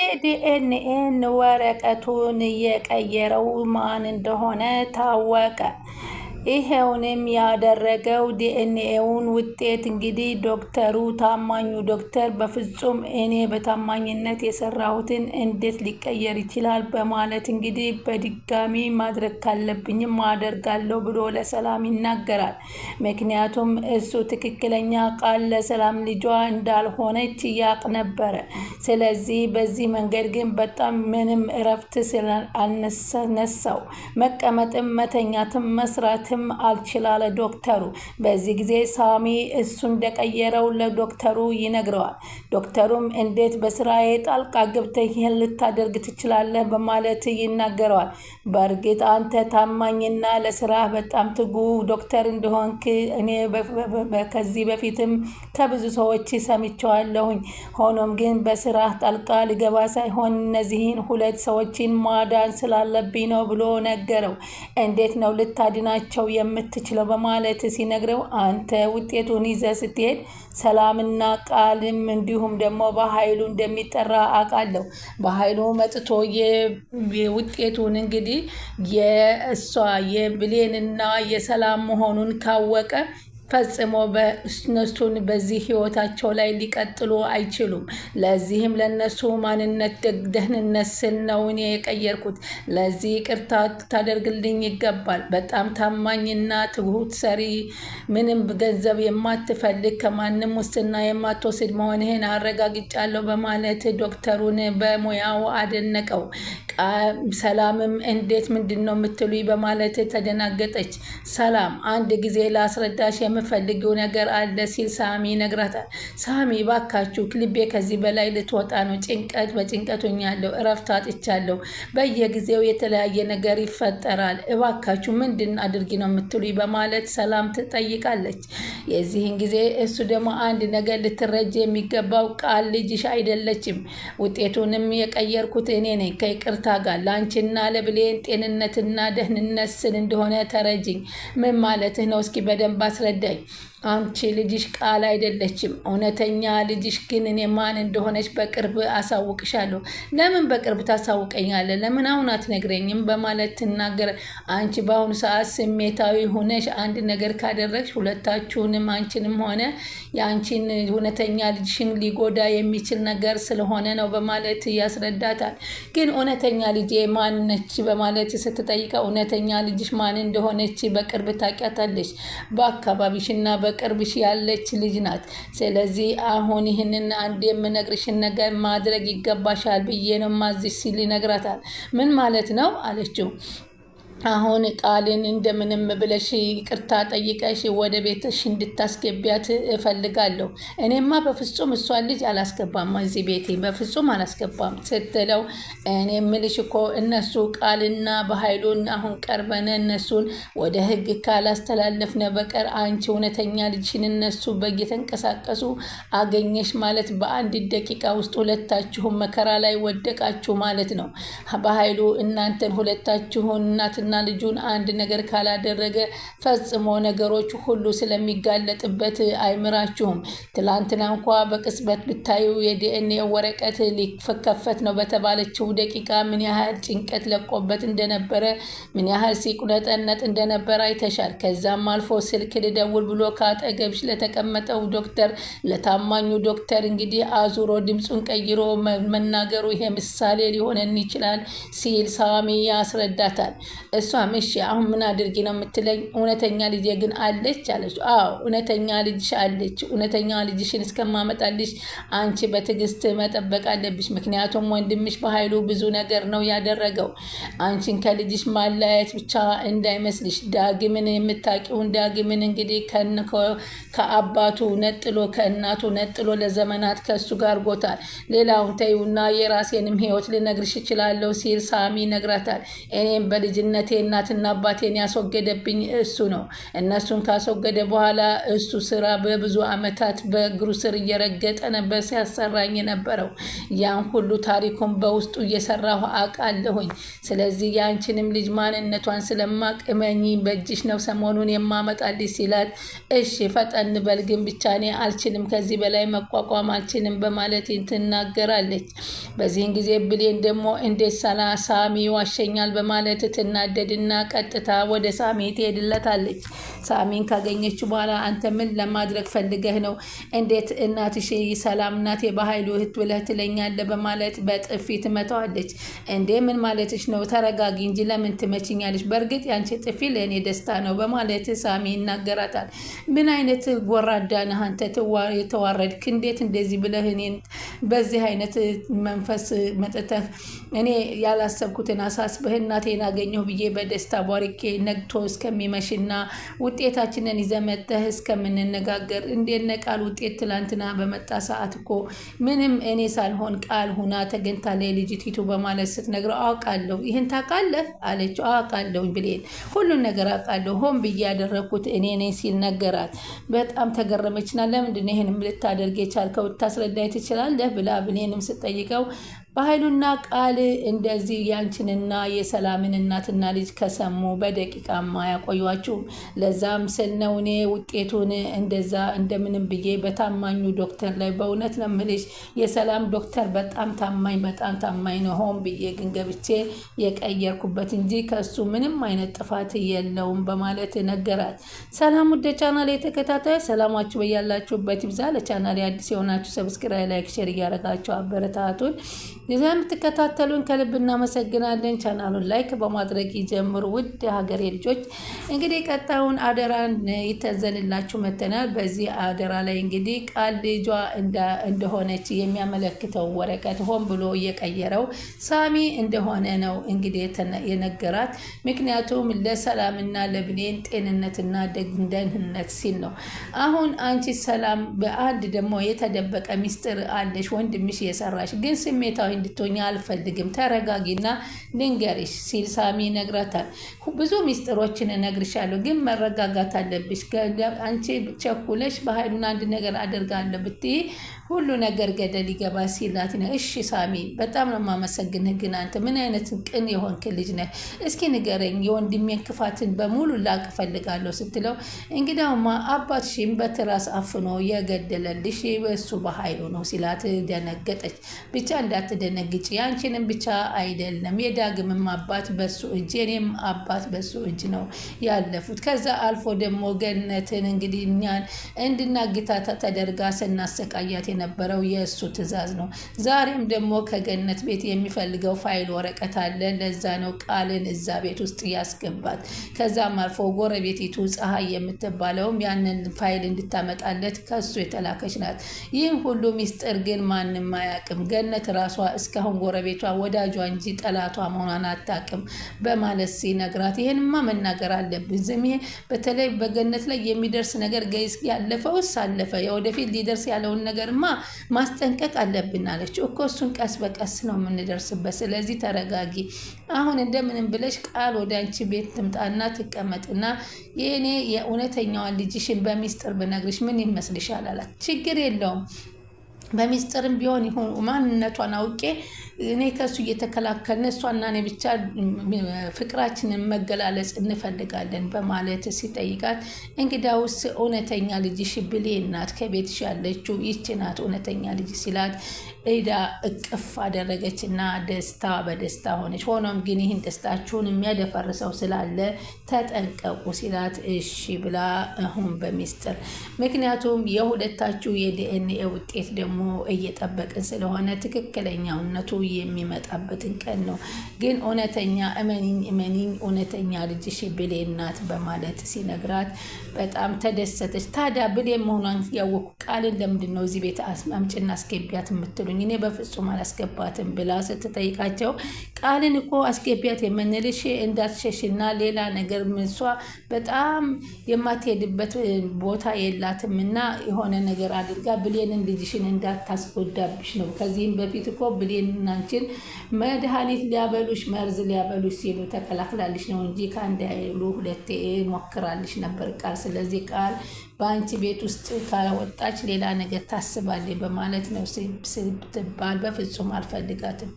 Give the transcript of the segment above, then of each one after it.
የዲኤንኤን ወረቀቱን የቀየረው ማን እንደሆነ ታወቀ። ይሄውንም ያደረገው ዲኤንኤውን ውጤት እንግዲህ ዶክተሩ ታማኙ ዶክተር በፍጹም እኔ በታማኝነት የሰራሁትን እንዴት ሊቀየር ይችላል በማለት እንግዲህ በድጋሚ ማድረግ ካለብኝም አደርጋለሁ ብሎ ለሰላም ይናገራል። ምክንያቱም እሱ ትክክለኛ ቃል ለሰላም ልጇ እንዳልሆነች ያቅ ነበረ። ስለዚህ በዚህ መንገድ ግን በጣም ምንም እረፍት ስላልነሳው መቀመጥም መተኛትም መስራትም አልችላለ ዶክተሩ። በዚህ ጊዜ ሳሚ እሱ እንደቀየረው ለዶክተሩ ይነግረዋል። ዶክተሩም እንዴት በስራዬ ጣልቃ ገብተህ ይህን ልታደርግ ትችላለህ በማለት ይናገረዋል። በእርግጥ አንተ ታማኝና ለስራ በጣም ትጉ ዶክተር እንደሆንክ እኔ ከዚህ በፊትም ከብዙ ሰዎች ሰምቼዋለሁኝ። ሆኖም ግን በስራ ጣልቃ ልገባ ሳይሆን እነዚህን ሁለት ሰዎችን ማዳን ስላለብኝ ነው ብሎ ነገረው። እንዴት ነው ልታድናቸው የምትችለው በማለት ሲነግረው አንተ ውጤቱን ይዘህ ስትሄድ ሰላምና ቃልም እንዲሁም ደግሞ በኃይሉ እንደሚጠራ አውቃለሁ። በኃይሉ መጥቶ የውጤቱን እንግዲህ የእሷ የብሌንና የሰላም መሆኑን ካወቀ ፈጽሞ በእነሱን በዚህ ህይወታቸው ላይ ሊቀጥሉ አይችሉም። ለዚህም ለነሱ ማንነት ደህንነት ስል ነው እኔ የቀየርኩት። ለዚህ ይቅርታ ታደርግልኝ ይገባል። በጣም ታማኝና ትሁት ሰሪ፣ ምንም ገንዘብ የማትፈልግ ከማንም ውስጥና የማትወስድ መሆንህን አረጋግጫለሁ በማለት ዶክተሩን በሙያው አደነቀው። ሰላምም እንዴት ምንድን ነው የምትሉኝ በማለት ተደናገጠች። ሰላም አንድ ጊዜ ላስረዳሽ የምፈልገው ነገር አለ ሲል ሳሚ ይነግራታል። ሳሚ ባካችሁ ልቤ ከዚህ በላይ ልትወጣ ነው። በጭንቀት ሆኛለሁ። እረፍት አጥቻለሁ። በየጊዜው የተለያየ ነገር ይፈጠራል። እባካችሁ ምንድን አድርጊ ነው የምትሉኝ በማለት ሰላም ትጠይቃለች። የዚህን ጊዜ እሱ ደግሞ አንድ ነገር ልትረጅ የሚገባው ቃል ልጅሽ አይደለችም። ውጤቱንም የቀየርኩት እኔ ነኝ። ከይቅርታ ጋር ለአንቺና ለብሌን ጤንነትና ደህንነት ስል እንደሆነ ተረጅኝ። ምን ማለትህ ነው? እስኪ በደንብ አስረዳኝ። አንቺ ልጅሽ ቃል አይደለችም። እውነተኛ ልጅሽ ግን እኔ ማን እንደሆነች በቅርብ አሳውቅሻለሁ። ለምን በቅርብ ታሳውቀኛለህ? ለምን አሁን አትነግረኝም? በማለት ትናገር። አንቺ በአሁኑ ሰዓት ስሜታዊ ሆነሽ አንድ ነገር ካደረግሽ ሁለታችሁንም አንቺንም ሆነ የአንቺን እውነተኛ ልጅሽን ሊጎዳ የሚችል ነገር ስለሆነ ነው በማለት ያስረዳታል። ግን እውነተኛ ልጄ ማን ነች በማለት ስትጠይቀው እውነተኛ ልጅሽ ማን እንደሆነች በቅርብ ታውቂያታለሽ። በአካባቢሽና በቅርብሽ ያለች ልጅ ናት። ስለዚህ አሁን ይህንን አንድ የምነግርሽን ነገር ማድረግ ይገባሻል ብዬ ነው ማዝሽ ሲል ይነግራታል። ምን ማለት ነው አለችው። አሁን ቃልን እንደምንም ብለሽ ይቅርታ ጠይቀሽ ወደ ቤትሽ እንድታስገቢያት እፈልጋለሁ። እኔማ በፍጹም እሷን ልጅ አላስገባም፣ እዚህ ቤቴ በፍጹም አላስገባም ስትለው እኔ የምልሽ እኮ እነሱ ቃልና በኃይሉን አሁን ቀርበን እነሱን ወደ ሕግ ካላስተላለፍነ በቀር አንቺ እውነተኛ ልጅሽን እነሱ በየተንቀሳቀሱ አገኘሽ ማለት በአንድ ደቂቃ ውስጥ ሁለታችሁም መከራ ላይ ወደቃችሁ ማለት ነው። በኃይሉ እናንተን ሁለታችሁን እናትና ልጁን አንድ ነገር ካላደረገ ፈጽሞ ነገሮች ሁሉ ስለሚጋለጥበት አይምራችሁም። ትላንትና እንኳ በቅጽበት ብታዩ የዲኤንኤ ወረቀት ሊከፈት ነው በተባለችው ደቂቃ ምን ያህል ጭንቀት ለቆበት እንደነበረ፣ ምን ያህል ሲቁነጠነጥ እንደነበረ አይተሻል። ከዛም አልፎ ስልክ ልደውል ብሎ ካጠገብሽ ለተቀመጠው ዶክተር፣ ለታማኙ ዶክተር እንግዲህ አዙሮ ድምፁን ቀይሮ መናገሩ ይሄ ምሳሌ ሊሆነን ይችላል ሲል ሳሚ ያስረዳታል። እሷም እሺ አሁን ምን አድርጊ ነው የምትለኝ? እውነተኛ ልጄ ግን አለች አለች። አዎ እውነተኛ ልጅሽ አለች። እውነተኛ ልጅሽን እስከማመጣልሽ አንቺ በትዕግስት መጠበቅ አለብሽ። ምክንያቱም ወንድምሽ በኃይሉ ብዙ ነገር ነው ያደረገው። አንቺን ከልጅሽ ማለያየት ብቻ እንዳይመስልሽ። ዳግምን የምታውቂውን ዳግምን እንግዲህ ከአባቱ ነጥሎ ከእናቱ ነጥሎ ለዘመናት ከእሱ ጋር ጎታል። ሌላውን ተይውና የራሴንም ህይወት ልነግርሽ እችላለሁ ሲል ሳሚ ነግራታል። እኔም በልጅነት በልጅነቴ እናትና አባቴን ያስወገደብኝ እሱ ነው። እነሱን ካስወገደ በኋላ እሱ ስራ በብዙ አመታት በእግሩ ስር እየረገጠ ነበር ሲያሰራኝ የነበረው። ያን ሁሉ ታሪኩን በውስጡ እየሰራሁ አውቃለሁኝ። ስለዚህ የአንቺንም ልጅ ማንነቷን ስለማቅ እመኚ በእጅሽ ነው ሰሞኑን የማመጣልሽ ሲላት፣ እሺ ፈጠን በል ግን ብቻ እኔ አልችልም፣ ከዚህ በላይ መቋቋም አልችልም በማለት ትናገራለች። በዚህን ጊዜ ብሌን ደግሞ እንዴት ሳሚ ዋሸኛል በማለት ትናደድና ቀጥታ ወደ ሳሚ ትሄድለታለች። ሳሚን ካገኘችው በኋላ አንተ ምን ለማድረግ ፈልገህ ነው? እንዴት እናትሽ ሰላም እናቴ በኃይሉ እህት ብለህ ትለኛለህ? በማለት በጥፊ ትመታዋለች። እንዴ ምን ማለትሽ ነው? ተረጋጊ እንጂ ለምን ትመችኛለች? በእርግጥ ያንቺ ጥፊ ለእኔ ደስታ ነው በማለት ሳሚ ይናገራታል። ምን አይነት ጎራዳ ነህ አንተ የተዋረድክ፣ እንዴት እንደዚህ ብለህ እኔን በዚህ አይነት መንፈስ መጥተህ እኔ ያላሰብኩትን አሳስበህ እናቴን አገኘሁ ብዬ በደስታ ቧርቄ ነግቶ እስከሚመሽና ውጤታችንን ይዘመተህ እስከምንነጋገር እንደነ ቃል ውጤት ትላንትና በመጣ ሰዓት እኮ ምንም እኔ ሳልሆን ቃል ሁና ተገኝታ ልጅቲቱ በማለት ስትነግረው አውቃለሁ። ይህን ታውቃለህ አለችው። አውቃለሁ ብሌን፣ ሁሉን ነገር አውቃለሁ፣ ሆን ብዬ ያደረግኩት እኔ ነኝ ሲል ነገራት። በጣም ተገረመችና ለምንድን ነው ይህንም ልታደርግ የቻልከው ልታስረዳኝ ትችላለህ ብላ ብሌንም ስጠይቀው በኃይሉና ቃል እንደዚህ ያንቺንና የሰላምን እናትና ልጅ ከሰሙ በደቂቃማ ያቆዩአችሁም። ለዛም ስል ነው እኔ ውጤቱን እንደዛ እንደምንም ብዬ በታማኙ ዶክተር ላይ በእውነት ነው የምልሽ የሰላም ዶክተር በጣም ታማኝ ነው። ሆን ብዬ ግን ገብቼ የቀየርኩበት እንጂ ከሱ ምንም አይነት ጥፋት የለውም በማለት ነገራት። ሰላም ወደ ቻናል የተከታታይ ሰላማችሁ በያላችሁበት ይብዛ። ለቻናል አዲስ የሆናችሁ ሰብስክራይብ፣ ላይክ፣ ሼር እያደረጋችሁ አበረታቱን። የምትከታተሉን ከልብ እናመሰግናለን። ቻናሉን ላይክ በማድረግ ይጀምሩ። ውድ የሀገሬ ልጆች እንግዲህ ቀጣዩን አደራን ይተዘንላችሁ መተናል። በዚህ አደራ ላይ እንግዲህ ቃል ልጇ እንደሆነች የሚያመለክተው ወረቀት ሆን ብሎ እየቀየረው ሳሚ እንደሆነ ነው እንግዲህ የነገራት። ምክንያቱም ለሰላምና ለብሌን ጤንነትና ደህንነት ሲል ነው። አሁን አንቺ ሰላም በአንድ ደግሞ የተደበቀ ሚስጥር አለሽ ወንድምሽ የሰራሽ ግን ስሜታዊ እንድትሆኝ አልፈልግም፣ ተረጋጊና ልንገርሽ ሲል ሳሚ ይነግራታል። ብዙ ሚስጥሮችን እነግርሻለሁ ግን መረጋጋት አለብሽ። አንቺ ቸኩለሽ በኃይሉን አንድ ነገር አደርጋለሁ ብትይ ሁሉ ነገር ገደል ይገባ ሲላት ነው። እሺ ሳሚ በጣም ነው የማመሰግንህ፣ ግን አንተ ምን አይነት ቅን የሆንክ ልጅ ነህ? እስኪ ንገረኝ፣ የወንድሜን ክፋትን በሙሉ ላቅ እፈልጋለሁ ስትለው እንግዲያውማ አባትሽም በትራስ አፍኖ የገደለልሽ እሱ በኃይሉ ነው ሲላት ደነገጠች። ብቻ እንዳትደነግጭ፣ ያንቺንም ብቻ አይደለም የዳግምም አባት በሱ እጅ የኔም አባት በሱ እጅ ነው ያለፉት። ከዛ አልፎ ደግሞ ገነትን እንግዲህ እኛን እንድናግታታ ተደርጋ ስናሰቃያት የነበረው የእሱ ትዕዛዝ ነው። ዛሬም ደግሞ ከገነት ቤት የሚፈልገው ፋይል ወረቀት አለ። ለዛ ነው ቃልን እዛ ቤት ውስጥ ያስገባት። ከዛም አልፎ ጎረቤቲቱ ፀሐይ የምትባለውም ያንን ፋይል እንድታመጣለት ከሱ የተላከች ናት። ይህም ሁሉ ሚስጥር ግን ማንም አያውቅም። ገነት ራሷ እስካሁን ጎረቤቷ ወዳጇ እንጂ ጠላቷ መሆኗን አታውቅም በማለት ሲነግራት ይህንማ መናገር አለብን። ዝም በተለይ በገነት ላይ የሚደርስ ነገር ገይስ ያለፈውስ አለፈ፣ የወደፊት ሊደርስ ያለውን ነገርማ ማስጠንቀቅ አለብን አለች። እኮ እሱን ቀስ በቀስ ነው የምንደርስበት። ስለዚህ ተረጋጊ። አሁን እንደምንም ብለሽ ቃል ወደ አንቺ ቤት ትምጣና ትቀመጥና የእኔ የእውነተኛዋን ልጅሽን በሚስጥር ብነግርሽ ምን ይመስልሻል አላት። ችግር የለውም በሚስጥርም ቢሆን ይሁን ማንነቷን አውቄ እኔ ከሱ እየተከላከልን እሷና እኔ ብቻ ፍቅራችንን መገላለጽ እንፈልጋለን በማለት ሲጠይቃት እንግዳውስ እውነተኛ ልጅሽ ብሌን ናት፣ ከቤትሽ ያለችው ይቺ ናት እውነተኛ ልጅ ሲላት ሄዳ እቅፍ አደረገችና ደስታ በደስታ ሆነች። ሆኖም ግን ይህን ደስታችሁን የሚያደፈርሰው ስላለ ተጠንቀቁ ሲላት እሺ ብላ አሁን በሚስጥር ምክንያቱም የሁለታችሁ የዲኤንኤ ውጤት ደግሞ እየጠበቅን ስለሆነ ትክክለኛውነቱ የሚመጣበትን ቀን ነው። ግን እውነተኛ እመኒኝ እውነተኛ ልጅሽ ብሌን ናት በማለት ሲነግራት በጣም ተደሰተች። ታዲያ ብሌን መሆኗን ያወቁ ቃልን ለምንድን ነው እዚህ ቤት አምጪና አስገቢያት የምትሉ ንገሩኝ፣ እኔ በፍጹም አላስገባትም ብላ ስትጠይቃቸው ቃልን እኮ አስገቢያት የምንልሽ እንዳትሸሽና ሌላ ነገር እሷ በጣም የማትሄድበት ቦታ የላትም እና የሆነ ነገር አድርጋ ብሌንን ልጅሽን እንዳታስጎዳብሽ ነው። ከዚህም በፊት እኮ ብሌንን አንቺን መድኃኒት ሊያበሉሽ መርዝ ሊያበሉሽ ሲሉ ተከላክላልሽ ነው እንጂ ከአንድ ያሉ ሁለቴ ሞክራልሽ ነበር ቃል። ስለዚህ ቃል በአንቺ ቤት ውስጥ ካወጣች ሌላ ነገር ታስባለች በማለት ነው ስትባል፣ በፍጹም አልፈልጋትም፣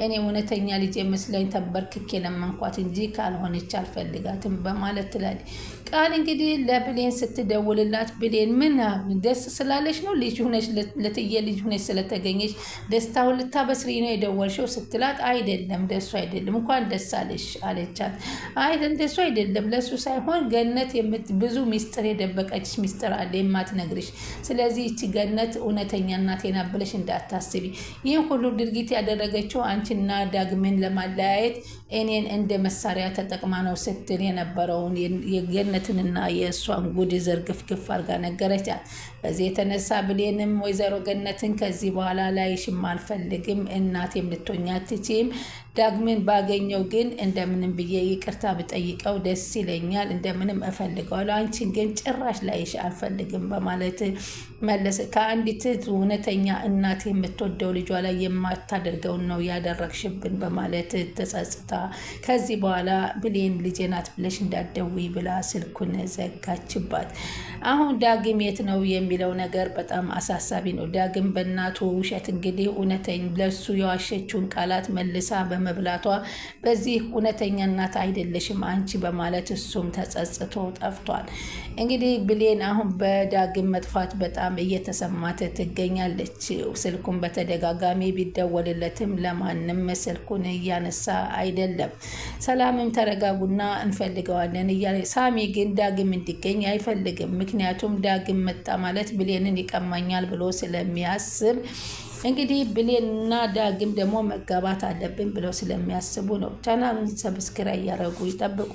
እኔ እውነተኛ ልጅ መስለኝ ተንበርክኬ ለመንኳት እንጂ ካልሆነች አልፈልጋትም በማለት ትላለች። ቃል እንግዲህ ለብሌን ስትደውልላት ብሌን ምን ደስ ስላለች ነው ልጅ ሁነች ለትየ ልጅ ሁነች ስለተገኘች ደስታውን ልታበስሪ ነው የደወልሽው ስትላት፣ አይደለም ደሱ አይደለም እንኳን ደስ አለሽ አለቻት። አይደለም ደሱ አይደለም ለሱ ሳይሆን ገነት ብዙ ሚስጥር የደበቀችሽ ሚስጥር አለ የማትነግርሽ። ስለዚህ እቺ ገነት እውነተኛ እናቴ ናት ብለሽ እንዳታስቢ። ይህን ሁሉ ድርጊት ያደረገችው አንቺና ዳግምን ለማለያየት እኔን እንደ መሳሪያ ተጠቅማ ነው ስትል የነበረውን የገነትንና የእሷን ጉድ ዘርግፍግፍ አድርጋ ነገረቻት። በዚህ የተነሳ ብሌንም ወይዘሮ ገነትን ከዚህ በኋላ ላይሽም አልፈልግም፣ እናቴም ልትሆኚ አትችይም፣ ዳግምን ባገኘው ግን እንደምንም ብዬ ይቅርታ ብጠይቀው ደስ ይለኛል፣ እንደምንም እፈልገዋለሁ፣ አንቺን ግን ጭራሽ ላይሽ አልፈልግም በማለት መለሰ። ከአንዲት እውነተኛ እናት የምትወደው ልጇ ላይ የማታደርገውን ነው ያደረግሽብን በማለት ተጸጽታ ከዚህ በኋላ ብሌን ልጄ ናት ብለሽ እንዳትደውይ ብላ ስልኩን ዘጋችባት። አሁን ዳግም የት ነው የሚለው ነገር በጣም አሳሳቢ ነው። ዳግም በእናቱ ውሸት እንግዲህ እውነተኛ ለሱ የዋሸችውን ቃላት መልሳ በመብላቷ በዚህ እውነተኛ እናት አይደለሽም አንቺ በማለት እሱም ተጸጽቶ ጠፍቷል። እንግዲህ ብሌን አሁን በዳግም መጥፋት በጣም እየተሰማት ትገኛለች። ስልኩን በተደጋጋሚ ቢደወልለትም ለማንም ስልኩን እያነሳ አይደለም። ሰላምም ተረጋጉና እንፈልገዋለን እያለ፣ ሳሚ ግን ዳግም እንዲገኝ አይፈልግም። ምክንያቱም ዳግም መጣ ማለት ብሌንን ይቀማኛል ብሎ ስለሚያስብ እንግዲህ ብሌንና ዳግም ደግሞ መጋባት አለብን ብለው ስለሚያስቡ ነው። ቻናሉን ሰብስክራይብ ያደረጉ ይጠብቁ።